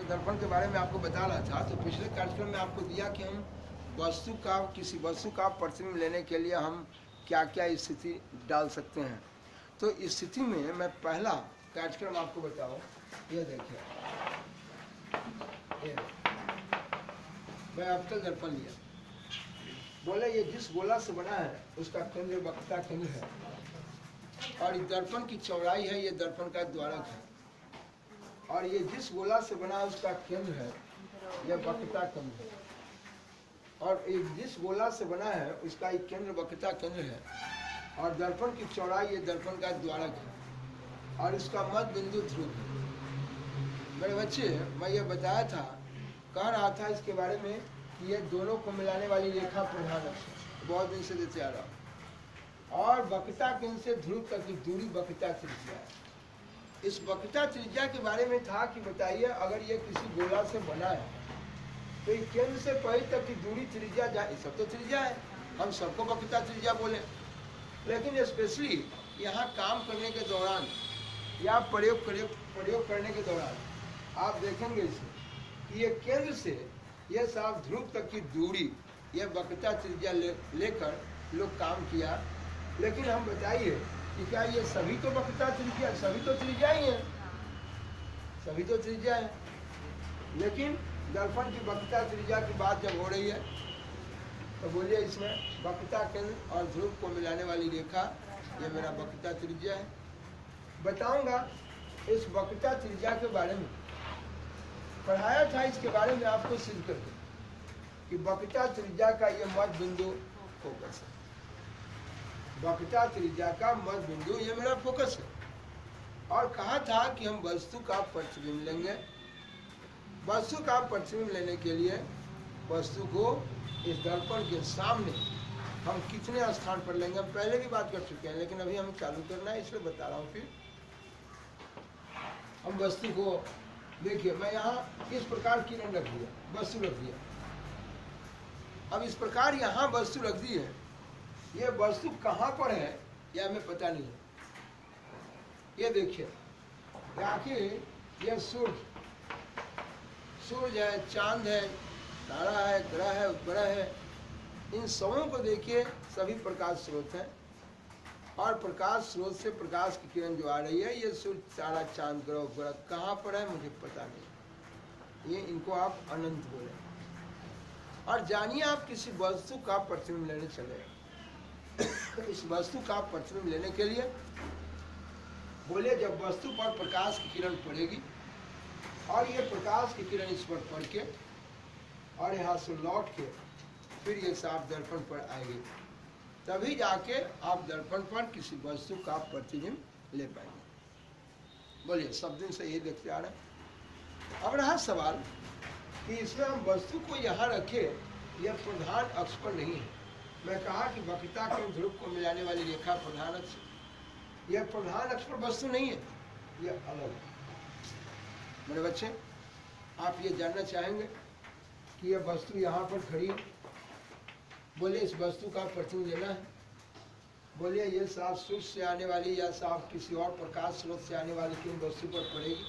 दर्पण के बारे में आपको बता रहा था, तो पिछले कार्यक्रम में आपको दिया कि हम किसी वस्तु का प्रतिबिंब लेने के लिए हम क्या क्या स्थिति डाल सकते हैं। तो इस स्थिति में मैं पहला कार्यक्रम आपको बताऊं, ये देखिए, मैं अवतल दर्पण लिया, बोले ये जिस गोला से बना है उसका केंद्र वक्रता केंद्र है, और इस दर्पण की चौड़ाई है, ये दर्पण का द्वारक है, और ये जिस गोला से बना है उसका केंद्र है, यह वक्रता केंद्र है, और एक जिस गोला से बना है उसका एक केंद्र वक्रता केंद्र है, और दर्पण की चौड़ाई ये दर्पण का द्वारक है, और इसका मध्य बिंदु ध्रुव है। मेरे बच्चे, मैं ये बताया था, कह रहा था इसके बारे में कि ये दोनों को मिलाने वाली रेखा प्रधान अक्ष है, बहुत दिन से देते आ रहा हूँ, और वक्रता केंद्र से ध्रुव तक की दूरी वक्रता त्रिज्या है। इस वक्रता त्रिज्या के बारे में था कि बताइए, अगर ये किसी गोला से बना है तो ये केंद्र से पहले तक की दूरी त्रिज्या जाए, सब तो त्रिज्या है, हम सबको वक्रता त्रिज्या बोले, लेकिन स्पेशली यहाँ काम करने के दौरान या प्रयोग करने के दौरान आप देखेंगे इसे कि ये केंद्र से ये साफ ध्रुव तक की दूरी ये वक्रता त्रिज्या लेकर लोग काम किया। लेकिन हम बताइए कि क्या ये सभी तो वक्रता त्रिज्या, सभी तो त्रिज्या ही है, सभी तो त्रिज्या है, लेकिन दर्पण की वक्रता त्रिज्या की बात जब हो रही है तो बोलिए इसमें वक्रता केंद्र और ध्रुव को मिलाने वाली रेखा ये मेरा वक्रता त्रिज्या है। बताऊंगा इस वक्रता त्रिज्या के बारे में, पढ़ाया था इसके बारे में आपको सिद्ध करके कि वक्रता त्रिज्या का ये मध्य बिंदु फोकस है, वक्रता त्रिज्या का मध्य बिंदु ये मेरा फोकस है, और कहा था कि हम वस्तु का प्रतिबिंब लेंगे। वस्तु का प्रतिबिंब लेने के लिए वस्तु को इस दर्पण के सामने हम कितने स्थान पर लेंगे, हम पहले भी बात कर चुके हैं, लेकिन अभी हमें चालू करना है इसलिए बता रहा हूँ। फिर हम वस्तु को देखिए, मैं यहाँ इस प्रकार किरण रख दिया, वस्तु रख दिया, अब इस प्रकार यहाँ वस्तु रख दी है, ये वस्तु कहाँ पर है यह हमें पता नहीं है। ये देखिए, आखिर यह सूरज है, चांद है, तारा है, ग्रह है, उपग्रह है, इन सबों को देखिए, सभी प्रकाश स्रोत हैं, और प्रकाश स्रोत से प्रकाश की किरण जो आ रही है, ये सूर्य, तारा, चांद, ग्रह, उपग्रह कहाँ पर है मुझे पता नहीं, ये इनको आप अनंत बोले। और जानिए, आप किसी वस्तु का प्रतिबिंब लेने चले, इस वस्तु का प्रतिबिंब लेने के लिए बोले जब वस्तु पर प्रकाश की किरण पड़ेगी और ये प्रकाश की किरण इस पर पड़ के और यहाँ से लौट के फिर ये साफ दर्पण पर आएगी, तभी जाके आप दर्पण पर किसी वस्तु का प्रतिबिंब ले पाएंगे। बोलिए, सब दिन से यही देखते आ रहे हैं। अब रहा सवाल कि इसमें हम वस्तु को यहाँ रखे, यह प्रधान अक्ष पर नहीं है। मैं कहा कि वक्रता के ध्रुव को मिलाने वाली रेखा प्रधान अक्ष, यह प्रधान अक्ष पर वस्तु नहीं है, यह अलग है। मेरे बच्चे, आप ये जानना चाहेंगे कि यह वस्तु यहाँ पर खड़ी है, बोले इस वस्तु का प्रतिबिंब लेना है, बोलिए ये साफ सूर्य से आने वाली या साफ किसी और प्रकाश स्रोत से आने वाली किरण वस्तु पर पड़ेगी,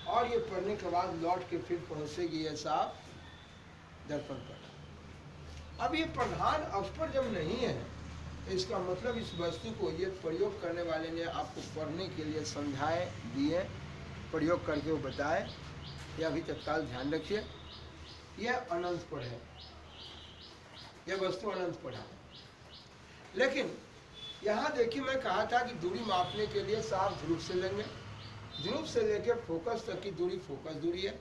और ये पड़ने के बाद लौट के फिर पहुँचेगी ये साफ दर्पण पर। अब ये प्रधान अक्ष पर जब नहीं है, इसका मतलब इस वस्तु को ये प्रयोग करने वाले ने आपको पढ़ने के लिए समझाए दिए, प्रयोग करके वो बताए, ये अभी तत्काल ध्यान रखिए, यह अनंत पर है, यह वस्तु अनंत पर है। लेकिन यहाँ देखिए, मैं कहा था कि दूरी मापने के लिए साफ ध्रुव से लेंगे, ध्रुव से लेकर फोकस तक की दूरी फोकस दूरी है,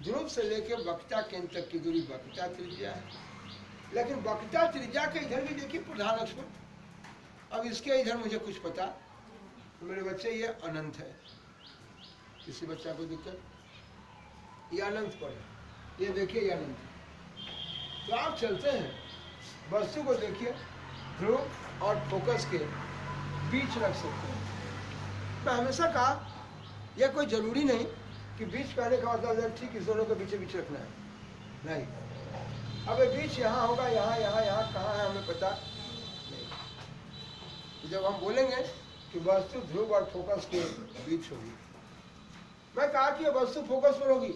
ध्रुव से लेकर वक्रता केंद्र तक की दूरी वक्रता त्रिज्या है। लेकिन वक्रता त्रिज्या के इधर भी देखिए प्रधान अक्ष पर, अब इसके इधर मुझे कुछ पता, तो मेरे बच्चे ये अनंत है, किसी बच्चा को दिक्कत, ये अनंत पर है, ये देखिए ये अनंत है। तो आप चलते हैं, वस्तु को देखिए, ध्रुव और फोकस के बीच रख सकते हैं। मैं हमेशा कहा, यह कोई जरूरी नहीं कि बीच कहने का मतलब ठीक इस दोनों के बीच बीच रखना है, नहीं। अब ये बीच यहाँ होगा, यहाँ यहाँ यहाँ कहाँ है हमें पता नहीं। जब हम बोलेंगे कि वस्तु ध्रुव और फोकस के बीच होगी, मैं कहा कि ये वस्तु फोकस पर होगी,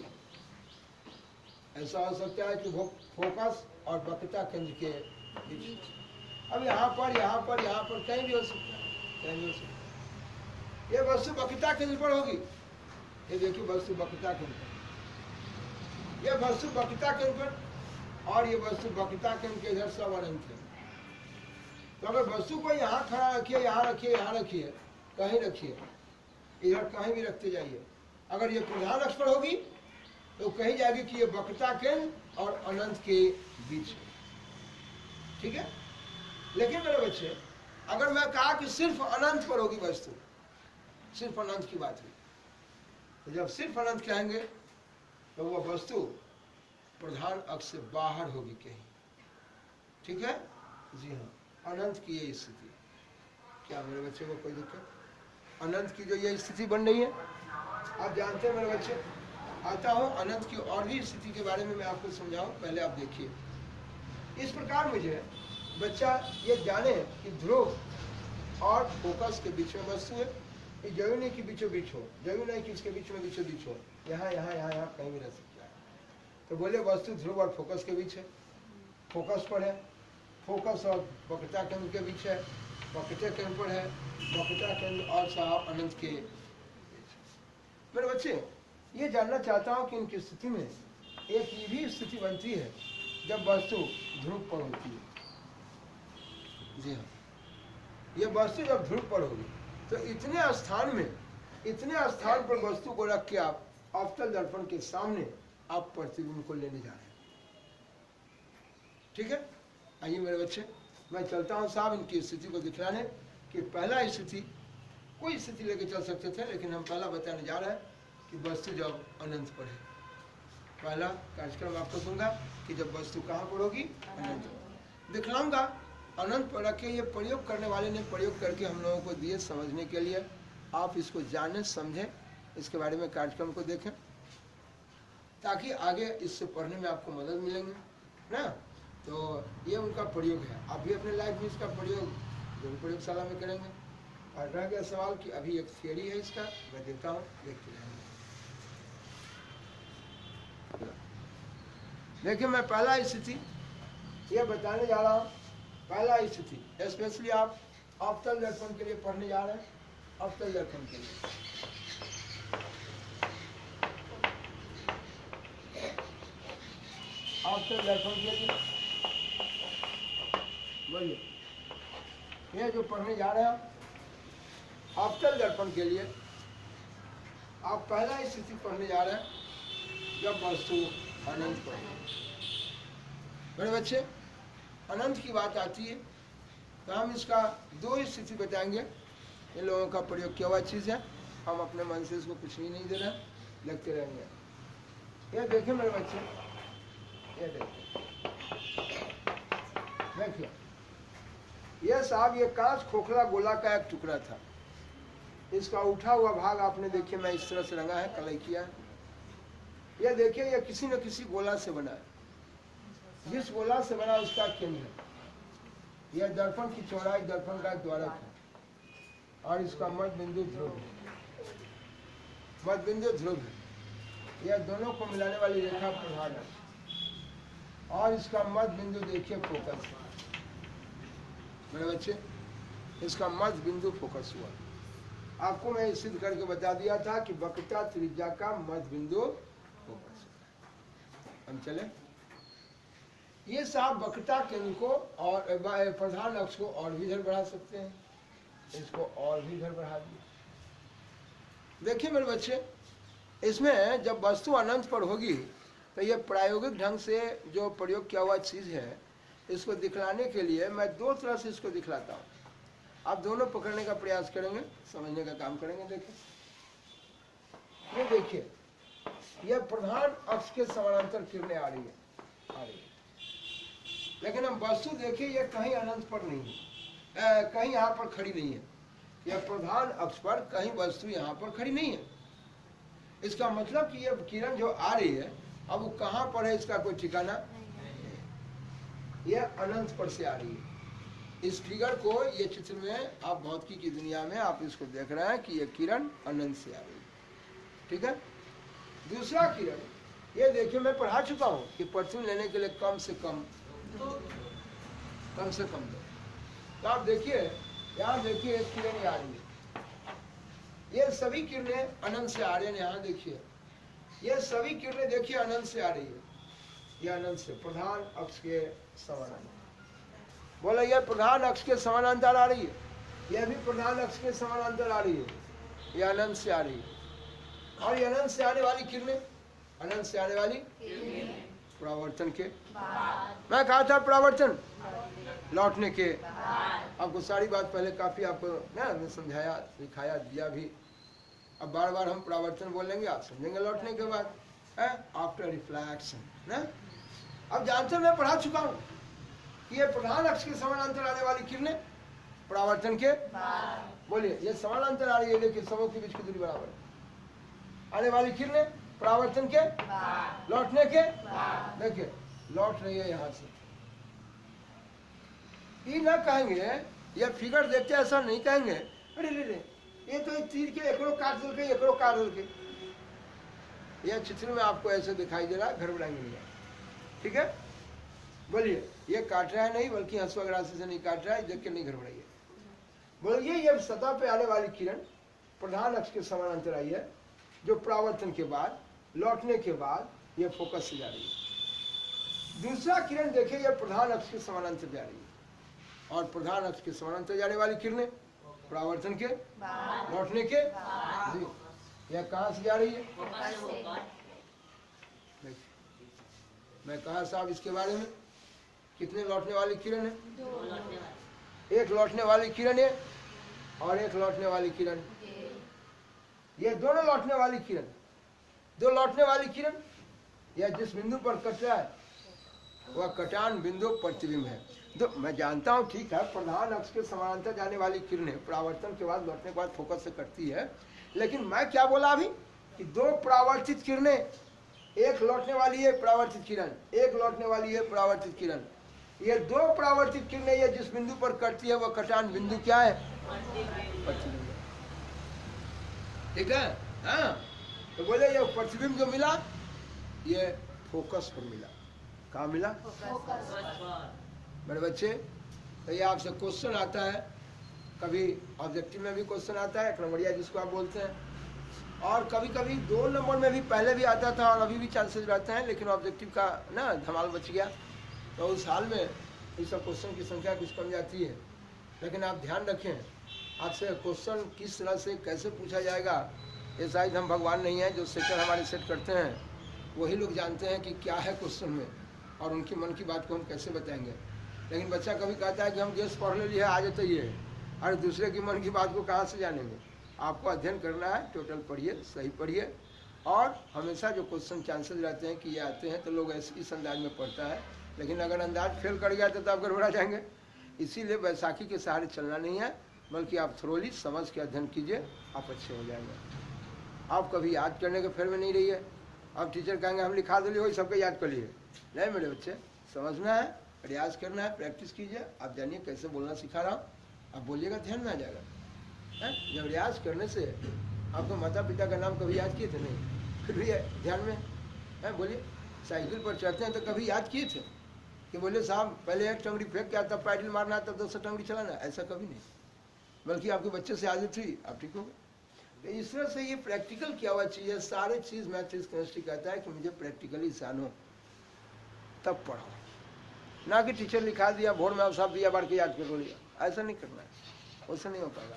ऐसा हो सकता है कि वो फोकस और वक्रता केंद्र के बीच, अब यहाँ पर कहीं भी हो सकता है, कहीं भी हो सकता है। ये वस्तु वक्रता केंद्र पर होगी, ये देखिए वस्तु वक्रता केंद्र पर, ये वस्तु वक्रता केंद्र पर, और ये वस्तु वक्रता केंद्र के इधर सब अनंत है। तो अगर वस्तु को यहाँ खड़ा रखिए, यहाँ रखिए, यहाँ रखिए, कहीं रखिए, इधर कहीं भी रखते जाइए, अगर ये प्रधान अक्ष पर होगी तो कही जाएगी कि ये वक्रता केंद्र और अनंत के बीच है, ठीक है। लेकिन मेरे बच्चे, अगर मैं कहा कि सिर्फ अनंत पर होगी वस्तु, सिर्फ अनंत की बात हुई, तो जब सिर्फ अनंत कहेंगे तो वह वस्तु प्रधान अक्ष से बाहर होगी कहीं, ठीक है। जी हाँ, अनंत की ये स्थिति, क्या मेरे बच्चे को कोई दिक्कत? अनंत की जो ये स्थिति बन रही है, आप जानते हैं मेरे बच्चे, आता हूँ अनंत की और भी स्थिति के बारे में मैं आपको समझाऊं, पहले आप देखिए। इस प्रकार मुझे बच्चा ये जाने कि ध्रुव और फोकस के बीच में वस्तु है, कि जरूरी नहीं कि बीचों बीच हो, जरूरी नहीं कि इसके बीच में बीचों बीच हो, यहाँ यहाँ यहाँ यहाँ कहीं भी रह सकता है। तो बोले वस्तु ध्रुव और फोकस के बीच है, फोकस पर है, फोकस और वक्रता केंद्र के बीच है, वक्रता केंद्र पर है, वक्रता केंद्र और साहब अनंत के बीच। मेरे बच्चे ये जानना चाहता हूँ कि इनकी स्थिति में एक ये भी स्थिति बनती है जब वस्तु ध्रुव पर होती है। जी हाँ, ये वस्तु जब ध्रुव पर होगी तो इतने स्थान पर वस्तु को रख के आप अवतल दर्पण के सामने आप प्रतिबिंब को लेने जा रहे हैं, ठीक है। आइए मेरे बच्चे, मैं चलता हूँ साहब इनकी स्थिति को दिखलाने कि पहला स्थिति, कोई स्थिति लेके चल सकते थे, लेकिन हम पहला बताने जा रहे हैं कि वस्तु जब अनंत पर है। पहला कार्यक्रम आपको दूंगा कि जब वस्तु कहाँ पर होगी, अनंत पर दिखलाऊंगा। अनंत पर रखे, ये प्रयोग करने वाले ने प्रयोग करके हम लोगों को दिए समझने के लिए, आप इसको जानें, समझें, इसके बारे में कार्यक्रम को देखें, ताकि आगे इससे पढ़ने में आपको मदद मिलेंगे ना। तो ये उनका प्रयोग है, आप भी अपने लाइफ में इसका प्रयोग जरूर प्रयोगशाला में करेंगे। और रह गया सवाल कि अभी एक थियरी है इसका, मैं देता हूँ, देखते रहेंगे। देखिए मैं पहला स्थिति ये बताने जा रहा हूँ, पहला स्थिति स्पेशली आप अवतल दर्पण के लिए पढ़ने जा रहे हैं, अवतल दर्पण के लिए। अवतल दर्पण के लिए बोलिए, ये जो पढ़ने जा रहे हैं अवतल दर्पण के लिए, आप पहला स्थिति पढ़ने जा रहे हैं जब वस्तु अनंत पर है। मेरे बच्चे, अनंत की बात आती है तो हम इसका दो स्थिति बताएंगे। इन लोगों का प्रयोग किया हुआ चीज़ है, हम अपने मन से इसको कुछ भी नहीं दे रहे, लगते रहेंगे। ये देखिए मेरे बच्चे, ये देखिए, ये साहब ये कांच खोखला गोला का एक टुकड़ा था, इसका उठा हुआ भाग आपने देखिए मैं इस तरह से रंगा है, कलई किया है। ये देखिए ये किसी न किसी गोला से बना है, जिस गोला से बना उसका केंद्र है। यह दर्पण की चौड़ाई दर्पण का द्वारक है और इसका मध्य बिंदु ध्रुव है, मध्य बिंदु ध्रुव है। यह दोनों को मिलाने वाली रेखा प्रधान है और इसका मध्य बिंदु देखिए फोकस है। मेरे बच्चे, इसका मध्य बिंदु फोकस हुआ। आपको मैं सिद्ध करके बता दिया था कि वक्रता त्रिज्या का मध्य बिंदु फोकस। हम चले, ये साहब वक्रता केंद्र को और प्रधान अक्ष को और भी इधर बढ़ा सकते हैं, इसको और भी इधर बढ़ा दिए। देखिए मेरे बच्चे, इसमें जब वस्तु अनंत पर होगी तो ये प्रायोगिक ढंग से जो प्रयोग किया हुआ चीज़ है, इसको दिखलाने के लिए मैं दो तरह से इसको दिखलाता हूँ। आप दोनों पकड़ने का प्रयास करेंगे, समझने का काम करेंगे। देखिए, ये देखिए, यह प्रधान अक्ष के समानांतर किरणें आ रही है, लेकिन हम वस्तु देखिए ये कहीं अनंत पर नहीं है, कहीं यहाँ पर खड़ी नहीं है। यह प्रधान अक्ष पर कहीं वस्तु यहाँ पर खड़ी नहीं है। इसका मतलब कि यह किरण जो आ रही है, अब वो कहाँ पर है इसका कोई ठिकाना नहीं। यह अनंत पर से आ रही है। इस फिगर को, ये चित्र में आप भौतिकी की दुनिया में आप इसको देख रहे हैं कि यह किरण अनंत से आ रही है। ठीक है। दूसरा किरण, ये देखिए मैं पढ़ा चुका हूँ कि प्रतिबिंब लेने के लिए कम से कम दो। तो आप देखिए, यहाँ देखिए एक किरण आ रही है, ये सभी किरणें अनंत से आ रही है। यहाँ देखिए ये सभी किरणें देखिए अनंत से आ रही है, ये अनंत से प्रधान अक्ष के समानांतर। बोला ये प्रधान अक्ष के समानांतर आ रही है, यह भी प्रधान अक्ष के समानांतर आ रही है, ये अनंत से आ रही है। और ये अनंत से आने वाली किरणें, अनंत से आने वाली परावर्तन के मैं कहा था परावर्तन लौटने के। आपको सारी बात पहले काफी आपको ना समझाया, दिखाया, दिया भी। अब बार बार हम परावर्तन बोलेंगे, आप समझेंगे लौटने के बाद, है आफ्टर रिफ्लेक्शन ना। अब जानते हैं, मैं पढ़ा चुका हूँ कि ये प्रधान अक्ष के समानांतर आने वाली किरणें परावर्तन के बोलिए, ये समानांतर आ रही है लेकिन सबों के बीच की दूरी बराबर है। आने वाली किरणें परावर्तन के लौटने के, देखिए लौट रही है यहाँ से। ये ना कहेंगे, ये फिगर देखते ऐसा नहीं कहेंगे अरे ले ये तो एक तीर के एकड़ो काट दल के, एकड़ो काट दल के। यह चित्र में आपको ऐसे दिखाई दे रहा है, घर बनाएंगे नहीं, ठीक है। बोलिए ये काट रहा है नहीं, बल्कि हंसवाग्रासी से नहीं काट रहा है, देख के नहीं घर बनाइए। बोलिए ये सतह पे आने वाली किरण प्रधान अक्ष के समानांतर आई है, जो परावर्तन के बाद लौटने के बाद ये फोकस से जा रही है। दूसरा किरण देखिए, ये प्रधान अक्ष के समानांतर जा रही है, और प्रधान अक्ष के समानांतर जाने वाली किरणें परावर्तन के लौटने के जी, यह कहाँ से जा रही है? मैं कहा साहब इसके बारे में, कितने लौटने वाली किरण है? एक लौटने वाली किरण है और एक लौटने वाली किरण। ये दोनों लौटने वाली किरण, दो लौटने वाली किरण, यह जिस बिंदु पर कट रहा है वह कटान बिंदु प्रतिबिंब है। तो मैं जानता हूँ ठीक है, प्रधान अक्ष के समानांतर जाने वाली किरणें परावर्तन के बाद लौटने के बाद फोकस से कटती है, लेकिन मैं क्या बोला अभी कि दो परावर्तित किरणें, एक लौटने वाली है परावर्तित किरण, एक लौटने वाली है परावर्तित किरण। ये दो परावर्तित किरणें ये जिस बिंदु पर कटती है वह कटान बिंदु क्या है? प्रतिबिंब। ठीक है, हाँ। तो बोले ये प्रतिबिंब जो मिला ये फोकस पर मिला। कहाँ मिला? मेरे बच्चे, तो ये आपसे क्वेश्चन आता है, कभी ऑब्जेक्टिव में भी क्वेश्चन आता है, एक नंबरिया जिसको आप बोलते हैं, और कभी कभी 2 नंबर में भी पहले भी आता था और अभी भी चांसेस रहते हैं, लेकिन ऑब्जेक्टिव का ना धमाल बच गया, तो उस हाल में इस सब क्वेश्चन की संख्या कुछ कम जाती है। लेकिन आप ध्यान रखें, आपसे क्वेश्चन किस तरह से कैसे पूछा जाएगा, ये शायद हम भगवान नहीं हैं, जो सेटर हमारे सेट करते हैं वही लोग जानते हैं कि क्या है क्वेश्चन में, और उनकी मन की बात को हम कैसे बताएंगे। लेकिन बच्चा कभी कहता है कि हम गेस पढ़ ले लिए आ जाते ही है, और दूसरे की मन की बात को कहाँ से जानेंगे। आपको अध्ययन करना है, टोटल पढ़िए, सही पढ़िए, और हमेशा जो क्वेश्चन चांसेस रहते हैं कि ये आते हैं तो लोग ऐसे इस अंदाज में पढ़ता है, लेकिन अगर अंदाज फेल कर गया तो आप गड़बड़ा जाएंगे। इसीलिए बैसाखी के सहारे चलना नहीं है, बल्कि आप थ्रोली समझ के अध्ययन कीजिए, आप अच्छे हो जाएंगे। आप कभी याद करने के फेर में नहीं रहिए। अब टीचर कहेंगे हम लिखा दिए वही सबके याद कर लिए, नहीं मेरे बच्चे, समझना है, प्रयास करना है, प्रैक्टिस कीजिए। आप जानिए कैसे बोलना सिखा रहा हूँ, आप बोलिएगा ध्यान में आ जाएगा। जब रियाज करने से आपको माता पिता का नाम कभी याद किए थे? नहीं, फिर भी ध्यान में है। बोलिए, साइकिल पर चढ़ते हैं तो कभी याद किए थे कि बोले साहब पहले एक टंगड़ी फेंक के आता, पैडल मारना था, 200 टंगड़ी चलाना? ऐसा कभी नहीं, बल्कि आपके बच्चे से आदत हुई, आप ठीक हो गए। तो इस तरह से ये प्रैक्टिकल किया हुआ चीज़ है। सारे चीज़ मैथ्स केमिस्ट्री कहता है कि मुझे प्रैक्टिकली जानो तब पढ़ो, ना कि टीचर लिखा दिया भोर में साहब दिया बार के याद कर लिया, ऐसा नहीं करना है, उससे नहीं हो पाएगा।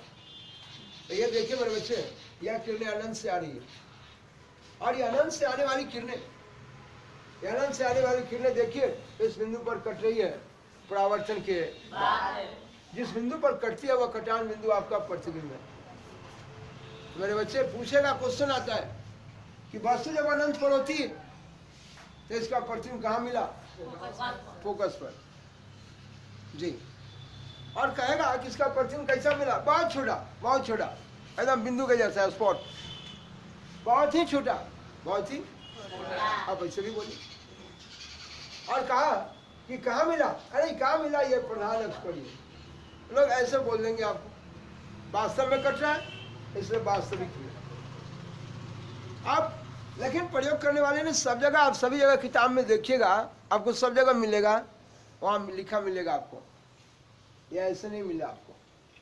तो ये देखिए मेरे बच्चे, यह किरणें अनंत से आ रही है, और ये अनंत से आने वाली किरणें, अनंत से आने वाली किरणें देखिए इस बिंदु पर कट रही है परावर्तन के, जिस बिंदु पर कटती है वह कटान बिंदु आपका प्रतिबिंब है। मेरे बच्चे पूछेगा, क्वेश्चन आता है कि वस्तु जब अनंत पर होती है तो इसका प्रतिबिंब कहाँ मिला? फोकस पर जी। और कहेगा कि इसका प्रतिबिंब कैसा मिला? बहुत छोटा, बहुत छोटा, एकदम बिंदु के जैसा स्पॉट, बहुत ही छोटा, बहुत ही। आप ऐसे भी बोलिए। और कहा कि कहाँ मिला? अरे कहाँ मिला? ये प्रधान अक्ष पर ही। लोग ऐसे बोल देंगे आपको, वास्तव में कट रहा है इसलिए वास्तविक है। आप लेकिन प्रयोग करने वाले ने सब जगह, आप सभी जगह किताब में देखिएगा, आपको सब जगह मिलेगा, वहाँ लिखा मिलेगा आपको, या ऐसे नहीं मिला आपको।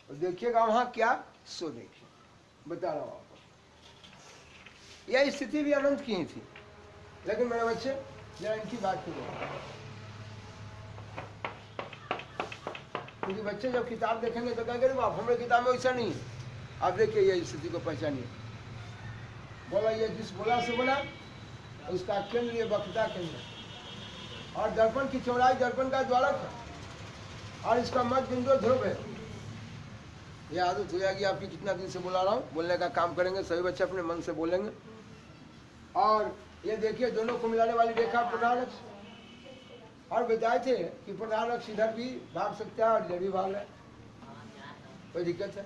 और देखिएगा वहाँ क्या, सो देखिए, बता रहा हूँ आपको। यह स्थिति भी अनंत की ही थी। लेकिन मेरे बच्चे जरा इनकी बात करो, क्योंकि बच्चे जब किताब देखेंगे तो कहेंगे बाप हमारे किताब में वैसा नहीं है। आप देखिए ये स्थिति को पहचानिए। बोला ये जिस बोला से बोला, उसका केंद्र ये वक्ता केंद्र, और दर्पण की चौड़ाई दर्पण का द्वारक है, और इसका मध्य बिंदु ध्रुव है। ये आदत हो जाएगी आपकी, कितना दिन से बुला रहा हूँ, बोलने का काम करेंगे सभी बच्चे, अपने मन से बोलेंगे। और ये देखिए दोनों को मिलाने वाली रेखा प्रधान अक्ष, और बताए थे कि प्रधान अक्ष इधर भी भाग सकता है और इधर भी भाग रहा है, कोई दिक्कत है।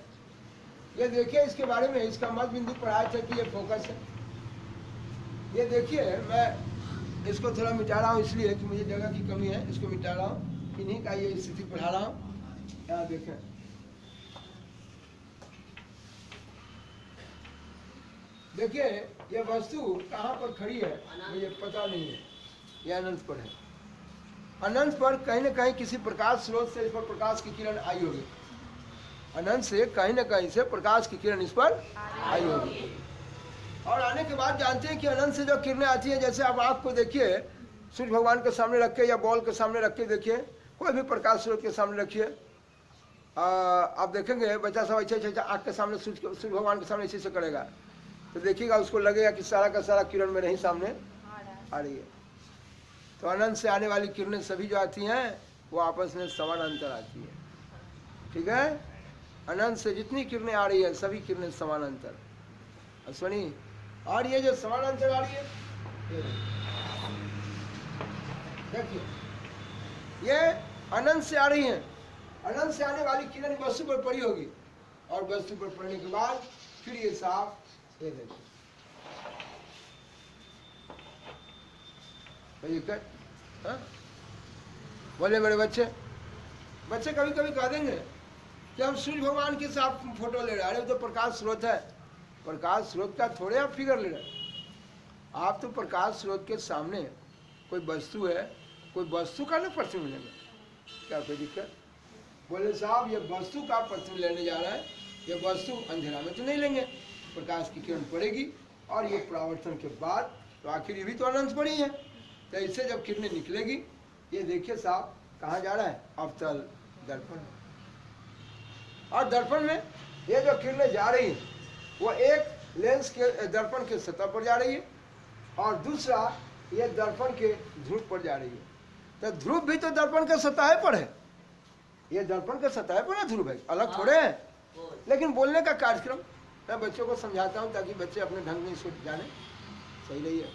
ये देखिए इसके बारे में, इसका मध्य बिंदु पढ़ाया था कि ये फोकस है। ये देखिए मैं इसको थोड़ा मिटा रहा हूँ इसलिए कि मुझे जगह की कमी है, इसको मिटा रहा हूँ, इन्हीं का ये स्थिति पढ़ा रहा हूँ। यहाँ देखें, देखिए ये वस्तु कहाँ पर खड़ी है मुझे पता नहीं है, ये अनंत पर है। अनंत पर कहीं न कहीं किसी प्रकाश स्रोत से इस पर प्रकाश की किरण आई होगी, अनंत से कहीं न कहीं से प्रकाश की किरण इस पर आई होगी। और आने के बाद जानते हैं कि अनंत से जो किरणें आती हैं, जैसे आप आँख को देखिए, सूर्य भगवान के सामने रख के या बॉल के सामने रख के देखिए, कोई भी प्रकाश स्रोत के सामने रखिए, आप देखेंगे बच्चा सब ऐसे आँख के सामने सूर्य भगवान के सामने ऐसे से करेगा, तो देखिएगा उसको लगेगा कि सारा का सारा किरण मेरे ही सामने आ रही है। तो अनंत से आने वाली किरणें सभी जो आती हैं वो आपस में समानांतर आती है, ठीक है। अनंत से जितनी किरणें आ रही है सभी किरणें समानांतर, सुनिए। और ये जो समानांतर आ रही है, देखिए ये अनंत से आ रही है, अनंत से आने वाली किरण वस्तु पर पड़ी होगी, और वस्तु पर पड़ने के बाद फिर ये साफ, ये देखिए बोले मेरे बच्चे, बच्चे कभी कभी कह देंगे कि हम सूर्य भगवान के साथ फोटो ले रहे हैं, अरे तो प्रकाश स्रोत है, प्रकाश स्रोत का थोड़े आप फिगर ले रहे हैं, आप तो प्रकाश स्रोत के सामने कोई वस्तु है, कोई वस्तु का ना प्रतिबिंब लेंगे, क्या कोई दिक्कत। बोले साहब ये वस्तु का प्रतिबिंब लेने जा रहा है, ये वस्तु अंधेरा में तो नहीं लेंगे, प्रकाश की किरण पड़ेगी, और ये परावर्तन के बाद तो आखिर ये भी तो अनंत पड़ी है, तो इससे जब किरणें निकलेगी, ये देखिए साहब कहाँ जा रहा है, अवतल दर्पण, और दर्पण में ये जो किरणें जा रही है वो एक लेंस के दर्पण के सतह पर जा रही है, और दूसरा ये दर्पण के ध्रुव पर जा रही है। तो ध्रुव भी तो दर्पण के सतह पर है, ये दर्पण के सतह पर है, ध्रुव है, अलग थोड़े हैं। लेकिन बोलने का कार्यक्रम मैं बच्चों को समझाता हूँ ताकि बच्चे अपने ढंग में इसको जाने, सही नहीं है।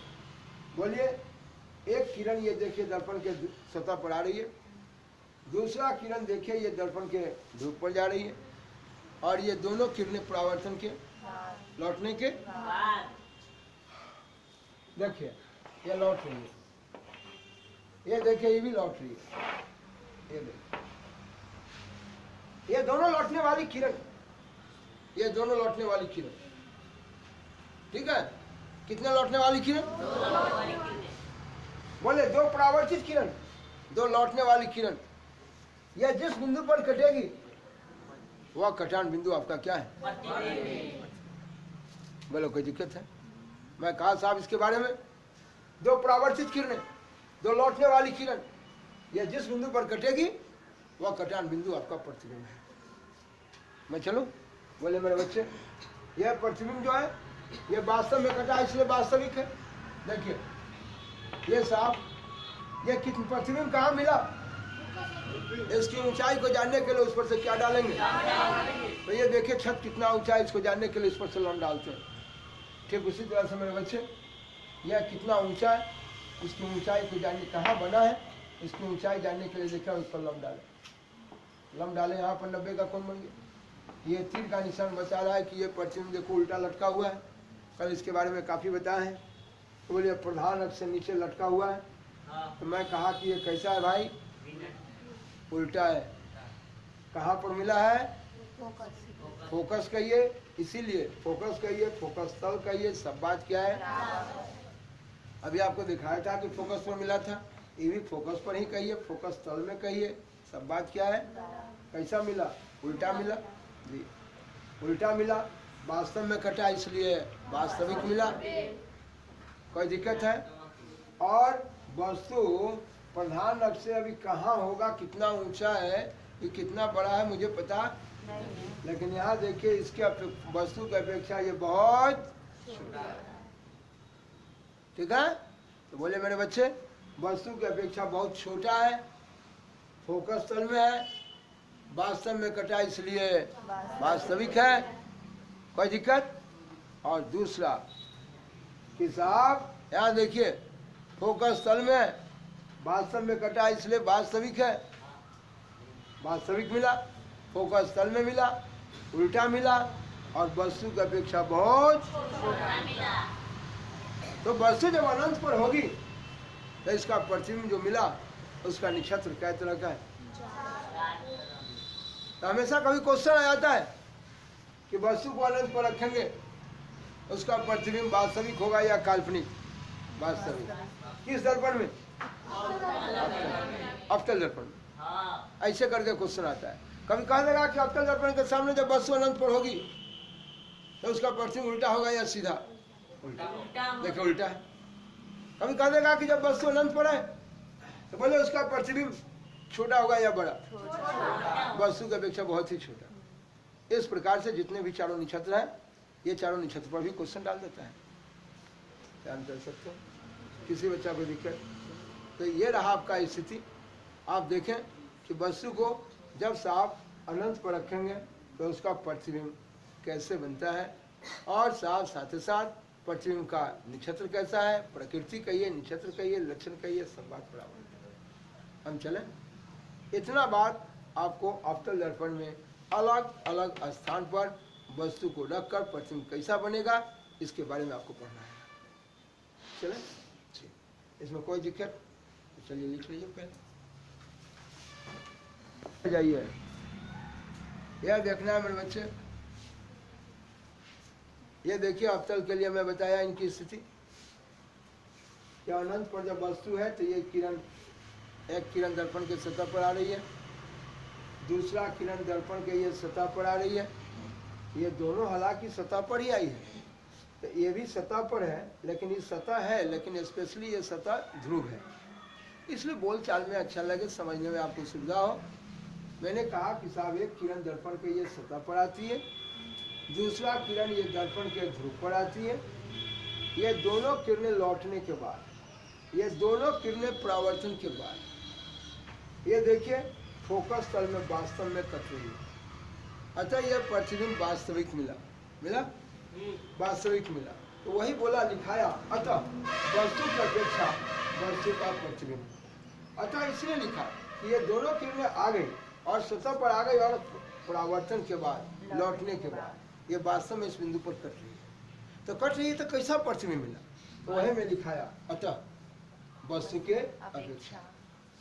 बोलिए, एक किरण ये देखिए दर्पण के सतह पर आ रही है, दूसरा किरण देखिए ये दर्पण के ध्रुव पर जा रही है, और ये दोनों किरणें परावर्तन के लौटने के देखिए ये लौट रही है, ये देखिए ये भी लौट रही है, ये देखिए ये दोनों लौटने वाली किरण, ये दोनों लौटने वाली किरण, ठीक है। कितने लौटने वाली किरण, बोले दो परावर्तित किरण, दो लौटने वाली किरण, यह जिस बिंदु पर कटेगी वह कटान बिंदु आपका क्या है, बोलो कोई दिक्कत है। मैं कहा साहब इसके बारे में, दो परावर्तित किरणें, दो लौटने वाली किरण, यह जिस बिंदु पर कटेगी वह कटान बिंदु आपका प्रतिबिंब है। मैं चलूं, बोले मेरे बच्चे, यह प्रतिबिंब जो है ये वास्तव में कटा इसलिए वास्तविक है। देखिए ये साहब, ये कितने प्रतिबिंब कहाँ मिला, इसकी ऊंचाई को जानने के लिए उस पर से क्या डालेंगे, तो ये देखिए छत कितना ऊंचा है, इसको जानने के लिए इस पर से लौट डालते हैं। ठीक उसी तरह से मेरे बच्चे, यह कितना ऊंचा है, इसकी ऊंचाई को जानने, कहाँ बना है इसकी ऊंचाई जानने के लिए देखा, उस पर लम डाले, लम डाले, यहाँ पर 90 का कोण बन गया। ये तीर का निशान बता रहा है कि ये प्रतिबिंब देखो उल्टा लटका हुआ है, कल इसके बारे में काफ़ी बताया है। तो बोले प्रधान अक्ष से नीचे लटका हुआ है, तो मैं कहा कि ये कैसा है भाई, उल्टा है। कहाँ पर मिला है, फोकस कहिए, इसीलिए फोकस कहिए, फोकस तल कहिए, सब बात क्या है। अभी आपको दिखाया था कि फोकस पर मिला था, ये भी फोकस पर ही कहिए, फोकस तल में कहिए, सब बात क्या है। कैसा मिला? उल्टा मिला जी, उल्टा मिला, वास्तव में कटा इसलिए वास्तविक मिला, कोई दिक्कत है। और वस्तु प्रधान रथ से अभी कहाँ होगा, कितना ऊंचा है, ये कितना बड़ा है मुझे पता नहीं, लेकिन यहाँ देखिए इसके वस्तु की अपेक्षा ये बहुत छोटा है। ठीक है, तो बोले मेरे बच्चे वस्तु की अपेक्षा बहुत छोटा है, फोकस तल में है, वास्तव में कटा इसलिए वास्तविक है, कोई दिक्कत। और दूसरा कि साहब यहाँ देखिए फोकस तल में, वास्तव में कटा इसलिए वास्तविक है, वास्तविक मिला, फोकस तल में मिला, उल्टा मिला, और वस्तु की अपेक्षा बहुत छोटा मिला। तो वस्तु जब अनंत पर होगी तो इसका प्रतिबिंब जो मिला उसका नक्षत्र कै तरह का है। तो हमेशा कभी क्वेश्चन आ जाता है कि वस्तु को अनंत पर रखेंगे उसका प्रतिबिंब वास्तविक होगा या काल्पनिक। वास्तविक किस दर्पण में? अवतल दर्पण में। ऐसे करके क्वेश्चन आता है। कभी कहा देगा कि अवतल दर्पण के सामने जब वस्तु अनंत पर होगी तो उसका प्रतिबिंब उल्टा होगा या सीधा? उल्टा। देखो उल्टा है। कभी कहा देगा कि जब वस्तु अनंत पर है तो बोले उसका प्रतिबिंब छोटा होगा या बड़ा? वस्तु की अपेक्षा बहुत ही छोटा। इस प्रकार से जितने भी चारों नक्षत्र हैं ये चारों नक्षत्र पर भी क्वेश्चन डाल देता है। ध्यान कर सकते हो किसी बच्चा को दिक्कत। तो ये रहा आपका स्थिति। आप देखें कि वस्तु को जब साफ अनंत पर रखेंगे तो उसका प्रतिबिंब कैसे बनता है, और साथ ही साथ प्रतिबिंब का नक्षत्र कैसा है, प्रकृति कहिए, नक्षत्र कहिए, लक्षण कहिए, सब बात बराबर। हम चलें, इतना बात आपको अवतल दर्पण में अलग अलग स्थान पर वस्तु को रखकर प्रतिबिंब कैसा बनेगा इसके बारे में आपको पढ़ना है। चलें, इसमें कोई दिक्कत? चलिए लिख लीजिए पहले जाइए। यह देखना है मेरे बच्चे, ये देखिए अवतल के लिए मैं बताया इनकी स्थिति। क्या अनंत पर जब वस्तु है तो ये किरण, एक किरण दर्पण के सतह पर आ रही है, दूसरा किरण दर्पण के ये सतह पर आ रही है। ये दोनों हालांकि सतह पर ही आई है, तो ये भी सतह पर है, लेकिन ये सतह है, लेकिन स्पेशली ये सतह ध्रुव है, इसलिए बोल चाल में अच्छा लगे, समझने में आपको सुविधा हो। मैंने कहा कि साहब एक किरण दर्पण के ये सतह पर आती है, दूसरा किरण ये दर्पण के ध्रुव पर आती है। ये दोनों किरणें लौटने के बाद, ये दोनों किरणें परावर्तन के बाद ये देखिए फोकस तल में वास्तव में कट रही है। अतः यह प्रतिबिंब वास्तविक मिला, मिला वास्तविक मिला। तो वही बोला लिखाया, अतः वस्तु की अपेक्षा वस्तु का प्रतिबिंब। अतः इसलिए लिखा कि ये दोनों किरणें आ गई और सतह पर आ गई, और परावर्तन के बाद, लौटने के बाद ये वास्तव में इस बिंदु पर कट रही है। तो कट रही है तो कैसा प्रतिबिंब मिला? तो वही में लिखाया, अतः वस्तु के अपेक्षा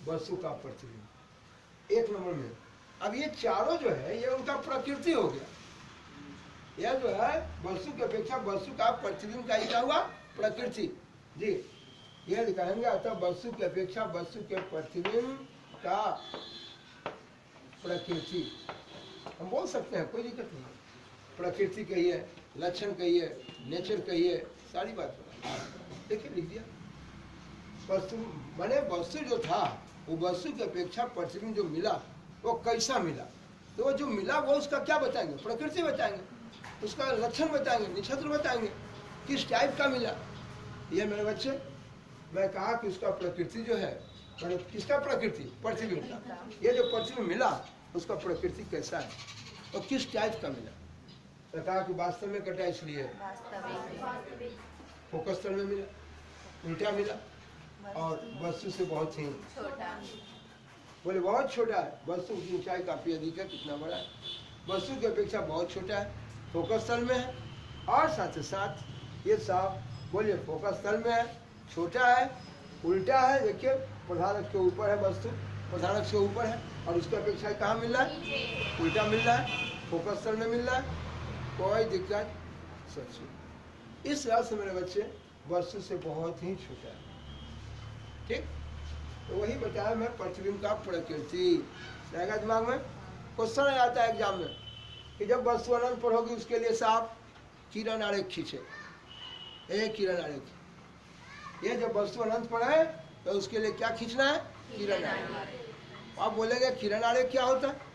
वस्तु का प्रतिबिंब। एक नंबर में अब ये चारों जो है ये उनका प्रकृति हो गया। यह जो है वस्तु की अपेक्षा वस्तु का प्रतिबिंब का क्या हुआ? प्रकृति जी। यह लिखाएंगे, अतः वस्तु की अपेक्षा वस्तु के प्रतिबिंब का प्रकृति। हम बोल सकते हैं, कोई दिक्कत नहीं। प्रकृति कहिए, लक्षण कहिए, नेचर कहिए, सारी बात देखिए लिख दिया। वस्तु माने वस्तु जो था वो वस्तु की अपेक्षा प्रतिबिंब जो मिला वो कैसा मिला, तो वो जो मिला वो उसका क्या बताएंगे? प्रकृति बताएंगे, उसका लक्षण बताएंगे, नक्षत्र बताएंगे, किस टाइप का मिला। ये मेरे बच्चे मैं कहा कि उसका प्रकृति जो है, मतलब किसका प्रकृति? प्रतिबिंब का। ये जो प्रतिबिंब मिला उसका प्रकृति कैसा है और किस टाइप का मिला। तो कहा कि वास्तव में कटा इसलिए फोकस तल में मिला, उल्टा मिला, और वस्तु से बहुत ही छोटा। बोले बहुत छोटा है, वस्तु की ऊंचाई काफी अधिक है, कितना बड़ा है, वस्तु की अपेक्षा बहुत छोटा है, फोकस तल में है। और साथ ही साथ ये साफ बोलिए फोकस तल में है, छोटा है, उल्टा है। देखिए प्रधानक के ऊपर है वस्तु, प्रधानक से ऊपर है, और उसकी अपेक्षा कहाँ मिल रहा है? उल्टा मिल रहा है। फोकस स्थल में मिल रहा है, कोई दिक्कत सोचिए। इस तरह से मेरे बच्चे वस्तु से बहुत ही छोटा है। ठीक, तो वही बताया मैं प्रतिबिंब का प्रकृति रहेगा दिमाग में। क्वेश्चन आता है एग्जाम में कि जब वस्तु अनंत पर होगी उसके लिए साफ किरण आरेख खींचे। एक किरण आरेख, ये जब वस्तु अनंत पर है तो उसके लिए क्या खींचना है? किरण आरेख। आप बोलेंगे किरण आरेख क्या होता है?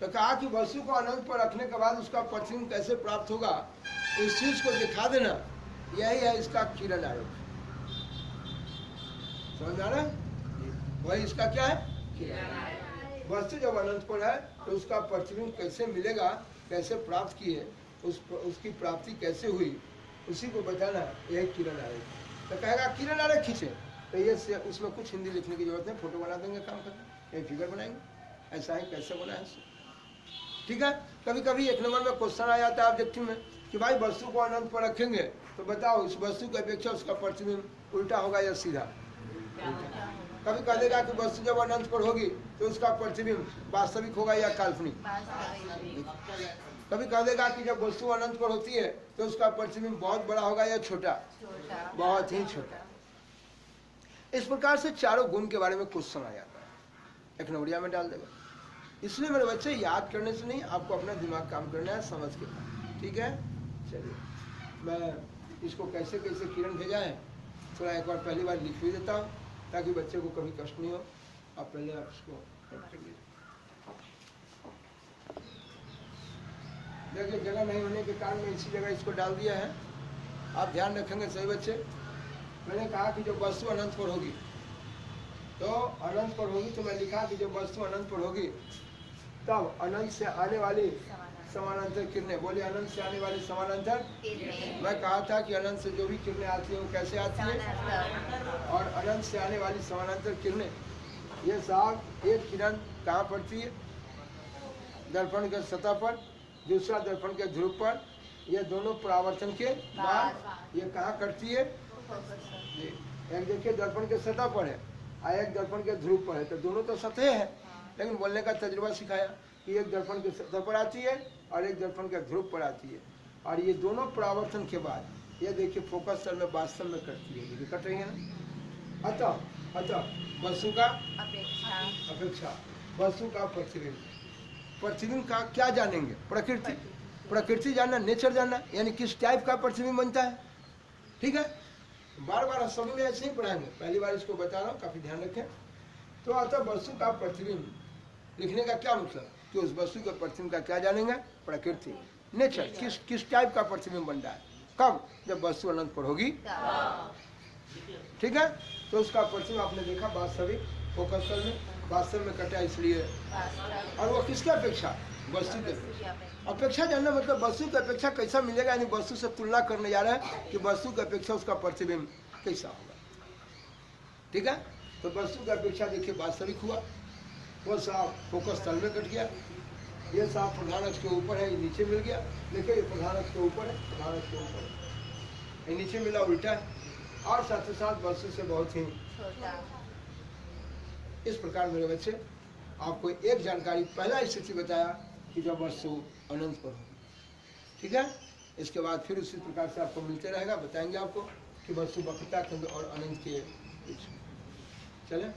तो कहा कि वस्तु को अनंत पर रखने के बाद उसका प्रतिबिंब कैसे प्राप्त होगा, इस चीज को दिखा देना, यही है इसका किरण आरेख। समझ आ रहा है? वही इसका क्या है? किरण आरेख। वस्तु जब अनंत पर है तो उसका प्रतिबिंब कैसे मिलेगा, कैसे प्राप्त किए, उसकी प्राप्ति कैसे हुई, उसी को बताना, यही किरण आरेख। तो कहेगा किरण आरेख खींचे, तो ये उसमें कुछ हिंदी लिखने की जरूरत नहीं, फोटो बना देंगे, काम करते एक फिगर बनाएंगे, ऐसा ही कैसे बनाए। ठीक है, कभी कभी एक नंबर में क्वेश्चन आ जाता है ऑब्जेक्टिव में कि भाई वस्तु को अनंत पर रखेंगे तो बताओ इस वस्तु की अपेक्षा उसका प्रतिबिंब उल्टा होगा या सीधा? कभी कह देगा कि वस्तु जब अनंत पर होगी तो उसका प्रतिबिंब वास्तविक होगा या काल्पनिक? कभी कह देगा कि जब वस्तु अनंत पर होती है तो उसका प्रतिबिंब बहुत बड़ा होगा या छोटा? बहुत ही छोटा। इस प्रकार से चारों गुण के बारे में क्वेश्चन आ जाता है, एक नंबरिया में डाल देगा। इसलिए मेरे बच्चे याद करने से नहीं, आपको अपना दिमाग काम करना है, समझ के। ठीक है, चलिए मैं इसको कैसे कैसे किरण भेजा है थोड़ा एक बार पहली बार लिख भी देता हूँ ताकि बच्चे को कभी कष्ट नहीं हो। आप पहले आप इसको देखिए, जगह नहीं होने के कारण मैं इसी जगह इसको डाल दिया है। आप ध्यान रखेंगे सही बच्चे। मैंने कहा कि जब वस्तु अनंत पर होगी तो अनंत पर होगी, तो मैं लिखा कि जब वस्तु अनंत पर होगी तब अनंत से आने वाली समानांतर किरणें, बोले अनंत से आने वाली समानांतर। मैं कहा था कि अनंत से जो भी किरणें आती हैं वो कैसे आती हैं, और अनंत से आने वाली समानांतर किरणें, ये साफ एक किरण कहाँ पड़ती है? दर्पण के सतह पर, दूसरा दर्पण के ध्रुव पर, ये दोनों परावर्तन के बाद ये कहाँ कटती है? एक देखिए दर्पण के सतह पर है और एक दर्पण के ध्रुव पर है, तो दोनों तो सतह है, लेकिन बोलने का तजुर्बा सिखाया कि एक दर्पण के सतह पर आती है और एक दर्पण के ध्रुव पर आती है, और ये दोनों परावर्तन के बाद ये देखिए फोकस स्थल में वास्तव में कटती है, कट रही है ना। अतः वस्तु का अपेक्षा वस्तु का प्रतिबिंब, प्रतिबिंब का क्या जानेंगे? प्रकृति, प्रकृति जानना, नेचर जानना, यानी किस टाइप का प्रतिबिंब बनता है। ठीक है, बार बार सभी में ऐसे ही पढ़ाएंगे, पहली बार इसको बता रहा हूँ, काफी ध्यान रखें। तो अतः वस्तु का प्रतिबिंब लिखने का क्या मतलब कि उस वस्तु के प्रतिबिंब का क्या जानेंगे? प्रकृति, नेचर, किस टाइप का प्रतिबिंब बन रहा है, कब? जब वस्तु अनंत पर होगी। ठीक है, तो उसका प्रतिबिंब आपने देखा वास्तविक फोकस स्थल में, वास्तव में कटा इसलिए, और वो किसकी अपेक्षा? वस्तु के अपेक्षा जानना मतलब वस्तु की अपेक्षा कैसा मिलेगा, यानी वस्तु से तुलना करने जा रहा है कि वस्तु की अपेक्षा उसका प्रतिबिंब कैसा होगा। ठीक है, तो वस्तु की अपेक्षा देखिए वास्तविक हुआ, वो साफ फोकस स्थल में कट गया, ये साफ प्रधान अक्ष के ऊपर है, ये नीचे मिल गया। देखिए ये प्रधान अक्ष के ऊपर है, प्रधान अक्ष के ऊपर है, ये नीचे मिला उल्टा है, और साथ ही साथ वस्तु से बहुत ही इस प्रकार मेरे बच्चे आपको एक जानकारी, पहला स्थिति बताया कि जब वस्तु अनंत पर हो। ठीक है, इसके बाद फिर उसी प्रकार से आपको मिलते रहेगा, बताएंगे आपको कि वस्तु वक्रता केंद्र और अनंत के बीच। चले।